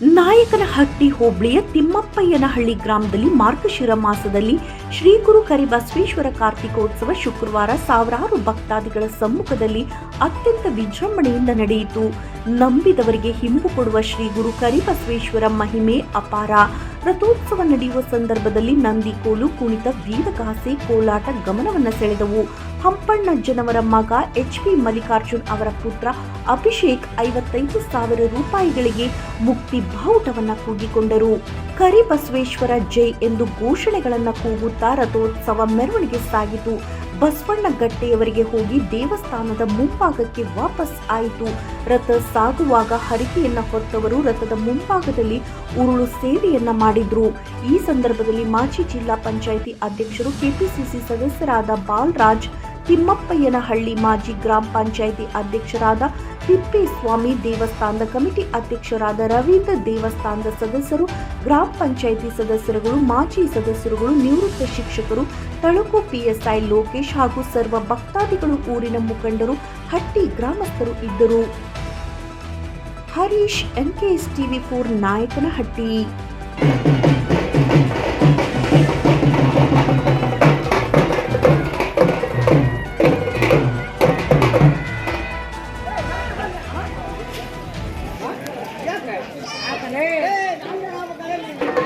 ನಾಯಕನಹಟ್ಟಿ ಹೋಬಳಿಯ ತಿಮ್ಮಪ್ಪಯ್ಯನಹಳ್ಳಿ ಗ್ರಾಮದಲ್ಲಿ ಮಾರ್ಗಶಿರ ಮಾಸದಲ್ಲಿ ಶ್ರೀ ಗುರು ಕರಿಬಸವೇಶ್ವರ ಕಾರ್ತಿಕೋತ್ಸವ ಶುಕ್ರವಾರ ಸಾವಿರಾರು ಭಕ್ತಾದಿಗಳ ಸಮ್ಮುಖದಲ್ಲಿ ಅತ್ಯಂತ ವಿಜೃಂಭಣೆಯಿಂದ ನಡೆಯಿತು. ನಂಬಿದವರಿಗೆ ಹಿಂಬು ಕೊಡುವ ಶ್ರೀ ಗುರು ಕರಿಬಸವೇಶ್ವರ ಮಹಿಮೆ ಅಪಾರ. ರಥೋತ್ಸವ ನಡೆಯುವ ಸಂದರ್ಭದಲ್ಲಿ ನಂದಿ ಕೋಲು ಕುಣಿತ, ವೀರಗಾಸೆ, ಕೋಲಾಟ ಗಮನವನ್ನು ಸೆಳೆದವು. ಹಂಪಣ್ಣಜ್ಜನವರ ಮಗ HP ಮಲ್ಲಿಕಾರ್ಜುನ್ ಅವರ ಪುತ್ರ ಅಭಿಷೇಕ್ 55,000 ರೂಪಾಯಿಗಳಿಗೆ ಮುಕ್ತಿ ಬಾವುಟವನ್ನು ಕೂಗಿಕೊಂಡರು. ಕರಿಬಸವೇಶ್ವರ ಜೈ ಎಂದು ಘೋಷಣೆಗಳನ್ನು ಕೂಗುತ್ತಾ ರಥೋತ್ಸವ ಮೆರವಣಿಗೆ ಸಾಗಿತು. ಬಸವಣ್ಣ ಗಟ್ಟೆಯವರಿಗೆ ಹೋಗಿ ದೇವಸ್ಥಾನದ ಮುಂಭಾಗಕ್ಕೆ ವಾಪಸ್ ಆಯಿತು. ರಥ ಸಾಗುವಾಗ ಹರಿಕೆಯನ್ನ ಹೊತ್ತವರು ರಥದ ಮುಂಭಾಗದಲ್ಲಿ ಉರುಳು ಸೇವೆಯನ್ನ ಮಾಡಿದ್ರು. ಈ ಸಂದರ್ಭದಲ್ಲಿ ಮಾಜಿ ಜಿಲ್ಲಾ ಪಂಚಾಯಿತಿ ಅಧ್ಯಕ್ಷರು, ಕೆಪಿಸಿಸಿ ಸದಸ್ಯರಾದ ಬಾಲರಾಜ್, ತಿಮ್ಮಪ್ಪಯ್ಯನಹಳ್ಳಿ ಮಾಜಿ ಗ್ರಾಮ ಪಂಚಾಯಿತಿ ಅಧ್ಯಕ್ಷರಾದ ತಿಪ್ಪೇಸ್ವಾಮಿ, ದೇವಸ್ಥಾನದ ಕಮಿಟಿ ಅಧ್ಯಕ್ಷರಾದ ರವೀಂದ್ರ, ದೇವಸ್ಥಾನದ ಸದಸ್ಯರು, ಗ್ರಾಮ ಪಂಚಾಯಿತಿ ಸದಸ್ಯರುಗಳು, ಮಾಜಿ ಸದಸ್ಯರುಗಳು, ನಿವೃತ್ತ ಶಿಕ್ಷಕರು, ತಳಕು PSI ಲೋಕೇಶ್ ಹಾಗೂ ಸರ್ವ ಭಕ್ತಾದಿಗಳು, ಊರಿನ ಮುಖಂಡರು, ಹಟ್ಟಿ ಗ್ರಾಮಸ್ಥರು ಇದ್ದರು. Harish, NKS TV4 Nayakanahatti.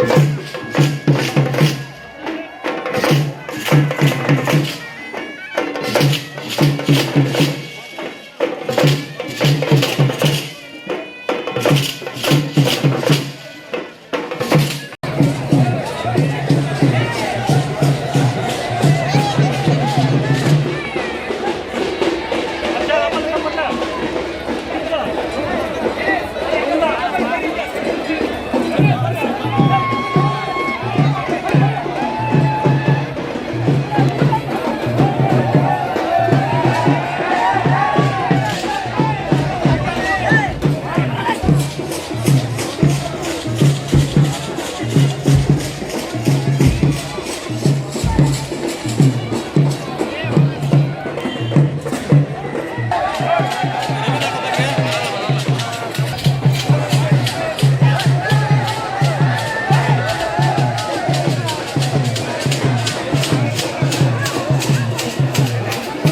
Hey!